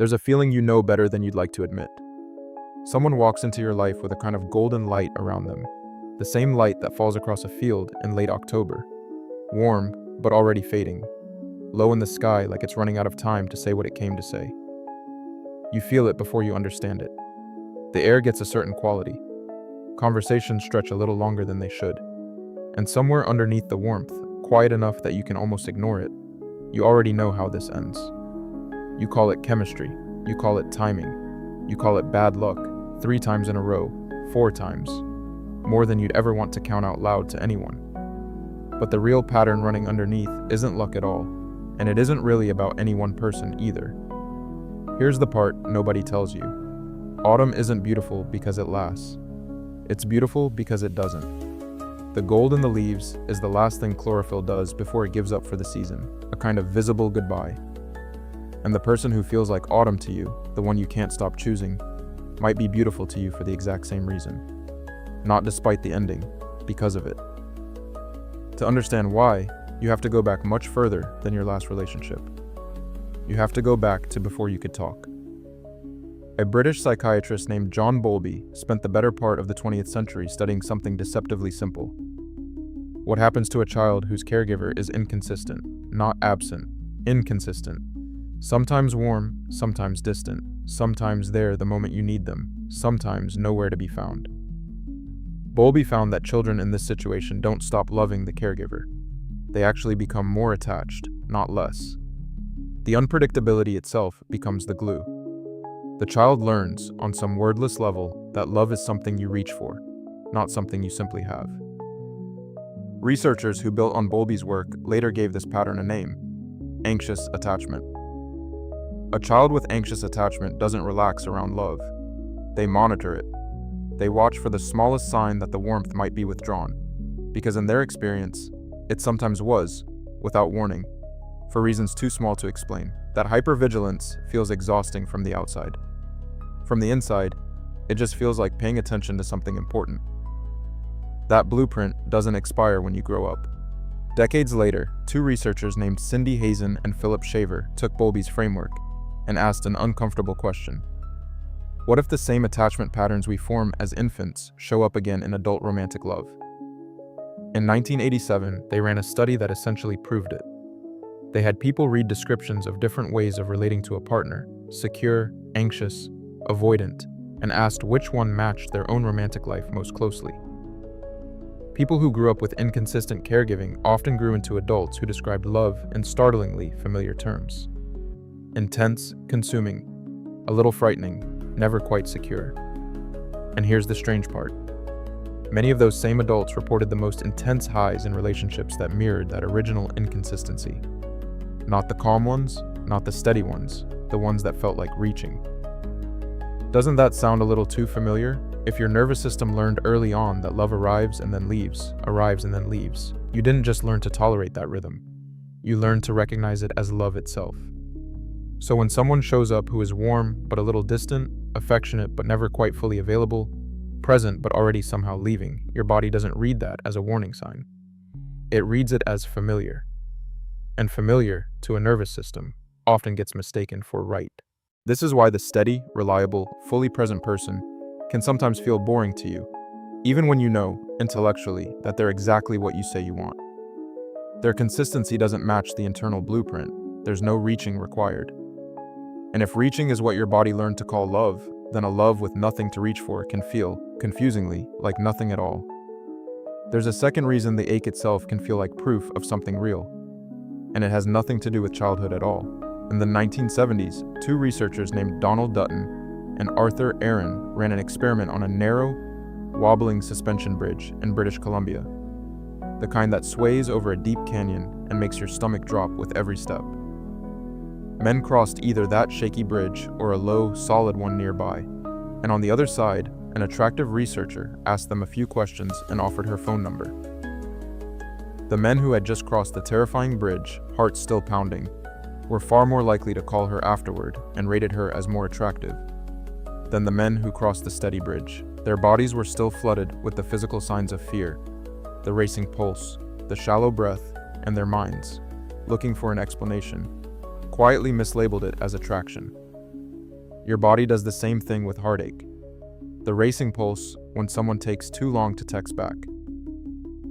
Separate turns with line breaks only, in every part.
There's a feeling you know better than you'd like to admit. Someone walks into your life with a kind of golden light around them, the same light that falls across a field in late October, warm but already fading, low in the sky like it's running out of time to say what it came to say. You feel it before you understand it. The air gets a certain quality. Conversations stretch a little longer than they should. And somewhere underneath the warmth, quiet enough that you can almost ignore it, you already know how this ends. You call it chemistry, you call it timing, you call it bad luck, 3 times in a row, 4 times, more than you'd ever want to count out loud to anyone. But the real pattern running underneath isn't luck at all, and it isn't really about any one person either. Here's the part nobody tells you. Autumn isn't beautiful because it lasts. It's beautiful because it doesn't. The gold in the leaves is the last thing chlorophyll does before it gives up for the season, a kind of visible goodbye. And the person who feels like autumn to you, the one you can't stop choosing, might be beautiful to you for the exact same reason. Not despite the ending, because of it. To understand why, you have to go back much further than your last relationship. You have to go back to before you could talk. A British psychiatrist named John Bowlby spent the better part of the 20th century studying something deceptively simple. What happens to a child whose caregiver is inconsistent, not absent, inconsistent, sometimes warm, sometimes distant, sometimes there the moment you need them, sometimes nowhere to be found. Bowlby found that children in this situation don't stop loving the caregiver. They actually become more attached, not less. The unpredictability itself becomes the glue. The child learns, on some wordless level, that love is something you reach for, not something you simply have. Researchers who built on Bowlby's work later gave this pattern a name: anxious attachment. A child with anxious attachment doesn't relax around love. They monitor it. They watch for the smallest sign that the warmth might be withdrawn, because in their experience, it sometimes was, without warning, for reasons too small to explain. That hypervigilance feels exhausting from the outside. From the inside, it just feels like paying attention to something important. That blueprint doesn't expire when you grow up. Decades later, 2 researchers named Cindy Hazan and Phillip took Bowlby's framework and asked an uncomfortable question. What if the same attachment patterns we form as infants show up again in adult romantic love? In 1987, they ran a study that essentially proved it. They had people read descriptions of different ways of relating to a partner, secure, anxious, avoidant, and asked which one matched their own romantic life most closely. People who grew up with inconsistent caregiving often grew into adults who described love in startlingly familiar terms. Intense, consuming, a little frightening, never quite secure. And here's the strange part. Many of those same adults reported the most intense highs in relationships that mirrored that original inconsistency. Not the calm ones, not the steady ones, the ones that felt like reaching. Doesn't that sound a little too familiar? If your nervous system learned early on that love arrives and then leaves, arrives and then leaves, you didn't just learn to tolerate that rhythm. You learned to recognize it as love itself. So when someone shows up who is warm but a little distant, affectionate but never quite fully available, present but already somehow leaving, your body doesn't read that as a warning sign. It reads it as familiar. And familiar, to a nervous system, often gets mistaken for right. This is why the steady, reliable, fully present person can sometimes feel boring to you, even when you know, intellectually, that they're exactly what you say you want. Their consistency doesn't match the internal blueprint. There's no reaching required. And if reaching is what your body learned to call love, then a love with nothing to reach for can feel, confusingly, like nothing at all. There's a second reason the ache itself can feel like proof of something real, and it has nothing to do with childhood at all. In the 1970s, 2 researchers named Dutton and Aron ran an experiment on a narrow, wobbling suspension bridge in British Columbia, the kind that sways over a deep canyon and makes your stomach drop with every step. Men crossed either that shaky bridge or a low, solid one nearby, and on the other side, an attractive researcher asked them a few questions and offered her phone number. The men who had just crossed the terrifying bridge, hearts still pounding, were far more likely to call her afterward and rated her as more attractive than the men who crossed the steady bridge. Their bodies were still flooded with the physical signs of fear, the racing pulse, the shallow breath, and their minds, looking for an explanation, quietly mislabeled it as attraction. Your body does the same thing with heartache. The racing pulse when someone takes too long to text back.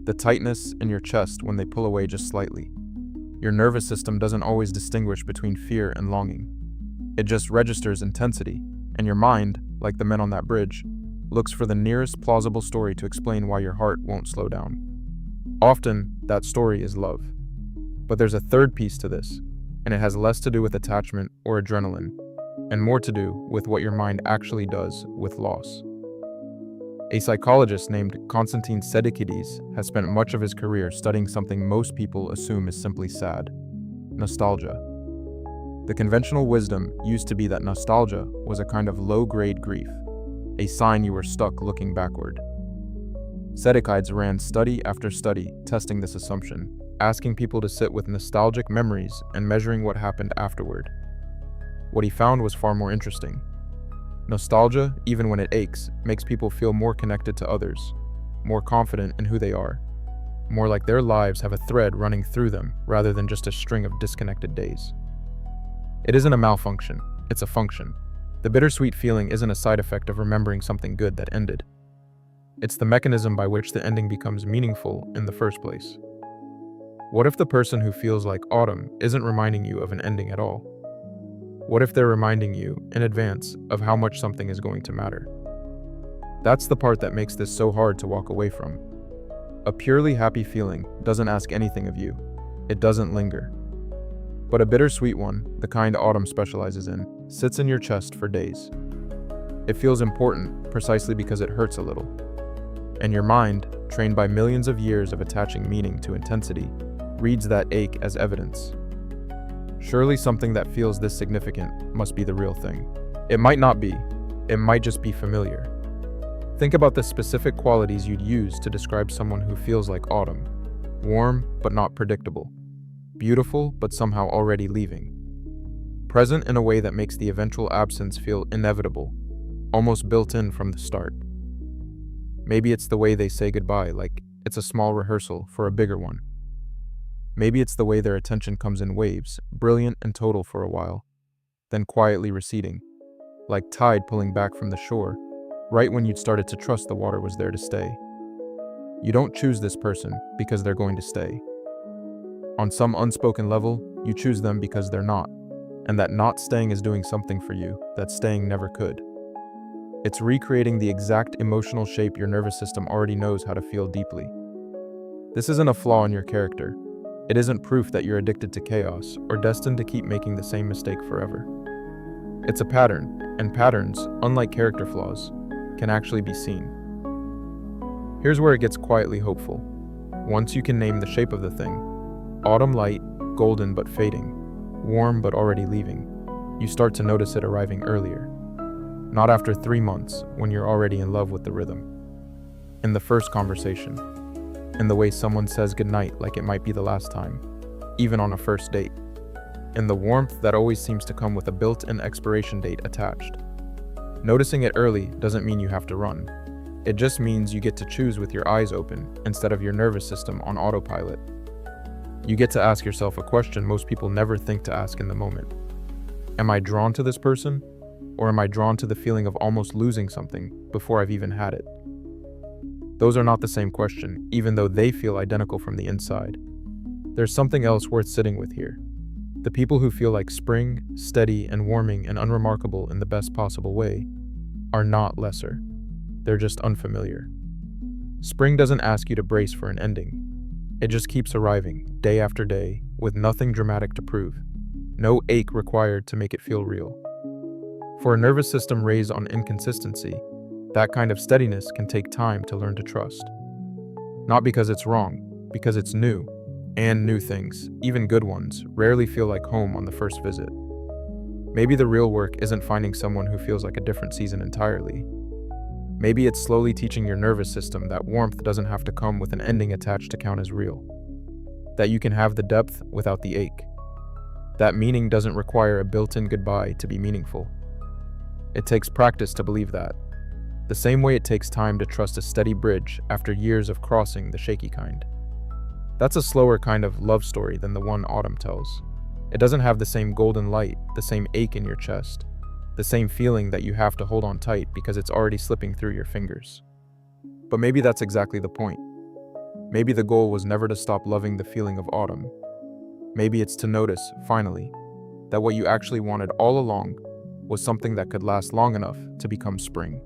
The tightness in your chest when they pull away just slightly. Your nervous system doesn't always distinguish between fear and longing. It just registers intensity, and your mind, like the men on that bridge, looks for the nearest plausible story to explain why your heart won't slow down. Often, that story is love. But there's a third piece to this, and it has less to do with attachment or adrenaline, and more to do with what your mind actually does with loss. A psychologist named Constantine Sedikides has spent much of his career studying something most people assume is simply sad: nostalgia. The conventional wisdom used to be that nostalgia was a kind of low-grade grief, a sign you were stuck looking backward. Sedikides ran study after study testing this assumption, asking people to sit with nostalgic memories and measuring what happened afterward. What he found was far more interesting. Nostalgia, even when it aches, makes people feel more connected to others, more confident in who they are, more like their lives have a thread running through them rather than just a string of disconnected days. It isn't a malfunction, it's a function. The bittersweet feeling isn't a side effect of remembering something good that ended. It's the mechanism by which the ending becomes meaningful in the first place. What if the person who feels like autumn isn't reminding you of an ending at all? What if they're reminding you, in advance, of how much something is going to matter? That's the part that makes this so hard to walk away from. A purely happy feeling doesn't ask anything of you. It doesn't linger. But a bittersweet one, the kind autumn specializes in, sits in your chest for days. It feels important precisely because it hurts a little. And your mind, trained by millions of years of attaching meaning to intensity, reads that ache as evidence. Surely something that feels this significant must be the real thing. It might not be. It might just be familiar. Think about the specific qualities you'd use to describe someone who feels like autumn. Warm, but not predictable. Beautiful, but somehow already leaving. Present in a way that makes the eventual absence feel inevitable, almost built in from the start. Maybe it's the way they say goodbye, like it's a small rehearsal for a bigger one. Maybe it's the way their attention comes in waves, brilliant and total for a while, then quietly receding, like tide pulling back from the shore, right when you'd started to trust the water was there to stay. You don't choose this person because they're going to stay. On some unspoken level, you choose them because they're not, and that not staying is doing something for you that staying never could. It's recreating the exact emotional shape your nervous system already knows how to feel deeply. This isn't a flaw in your character. It isn't proof that you're addicted to chaos or destined to keep making the same mistake forever. It's a pattern, and patterns, unlike character flaws, can actually be seen. Here's where it gets quietly hopeful. Once you can name the shape of the thing, autumn light, golden but fading, warm but already leaving, you start to notice it arriving earlier. Not after 3 months, when you're already in love with the rhythm. In the first conversation. In the way someone says goodnight like it might be the last time, even on a first date. In the warmth that always seems to come with a built-in expiration date attached. Noticing it early doesn't mean you have to run. It just means you get to choose with your eyes open instead of your nervous system on autopilot. You get to ask yourself a question most people never think to ask in the moment. Am I drawn to this person? Or am I drawn to the feeling of almost losing something before I've even had it? Those are not the same question, even though they feel identical from the inside. There's something else worth sitting with here. The people who feel like spring, steady and warming and unremarkable in the best possible way, are not lesser. They're just unfamiliar. Spring doesn't ask you to brace for an ending. It just keeps arriving, day after day, with nothing dramatic to prove. No ache required to make it feel real. For a nervous system raised on inconsistency, that kind of steadiness can take time to learn to trust. Not because it's wrong, because it's new, and new things, even good ones, rarely feel like home on the first visit. Maybe the real work isn't finding someone who feels like a different season entirely. Maybe it's slowly teaching your nervous system that warmth doesn't have to come with an ending attached to count as real. That you can have the depth without the ache. That meaning doesn't require a built-in goodbye to be meaningful. It takes practice to believe that. The same way it takes time to trust a steady bridge after years of crossing the shaky kind. That's a slower kind of love story than the one Autumn tells. It doesn't have the same golden light, the same ache in your chest. the same feeling that you have to hold on tight because it's already slipping through your fingers. But maybe that's exactly the point. Maybe the goal was never to stop loving the feeling of autumn. Maybe it's to notice, finally, that what you actually wanted all along was something that could last long enough to become spring.